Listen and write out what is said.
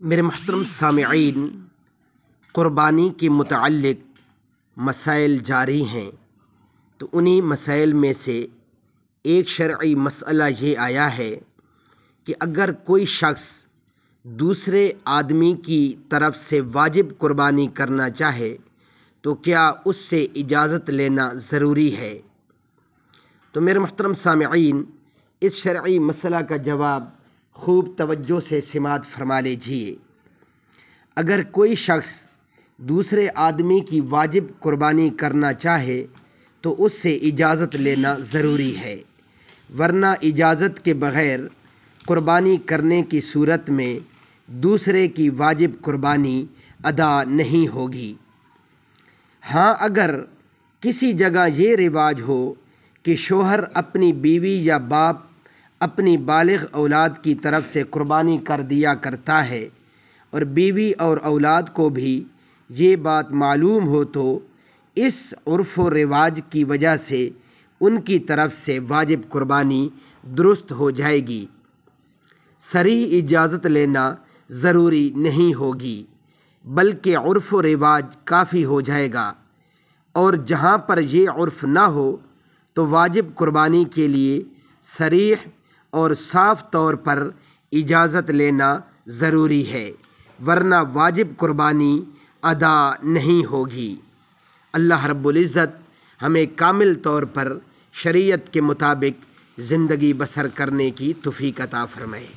میرے محترم سامعین، قربانی کے متعلق مسائل جاری ہیں، تو انہی مسائل میں سے ایک شرعی مسئلہ یہ آیا ہے کہ اگر کوئی شخص دوسرے آدمی کی طرف سے واجب قربانی کرنا چاہے تو کیا اس سے اجازت لینا ضروری ہے؟ تو میرے محترم سامعین، اس شرعی مسئلہ کا جواب خوب توجہ سے سماعت فرما لیجیے۔ اگر کوئی شخص دوسرے آدمی کی واجب قربانی کرنا چاہے تو اس سے اجازت لینا ضروری ہے، ورنہ اجازت کے بغیر قربانی کرنے کی صورت میں دوسرے کی واجب قربانی ادا نہیں ہوگی۔ ہاں، اگر کسی جگہ یہ رواج ہو کہ شوہر اپنی بیوی یا باپ اپنی بالغ اولاد کی طرف سے قربانی کر دیا کرتا ہے اور بیوی اور اولاد کو بھی یہ بات معلوم ہو تو اس عرف و رواج کی وجہ سے ان کی طرف سے واجب قربانی درست ہو جائے گی، صریح اجازت لینا ضروری نہیں ہوگی، بلکہ عرف و رواج کافی ہو جائے گا۔ اور جہاں پر یہ عرف نہ ہو تو واجب قربانی کے لیے صریح اور صاف طور پر اجازت لینا ضروری ہے، ورنہ واجب قربانی ادا نہیں ہوگی۔ اللہ رب العزت ہمیں کامل طور پر شریعت کے مطابق زندگی بسر کرنے کی توفیق عطا فرمائے۔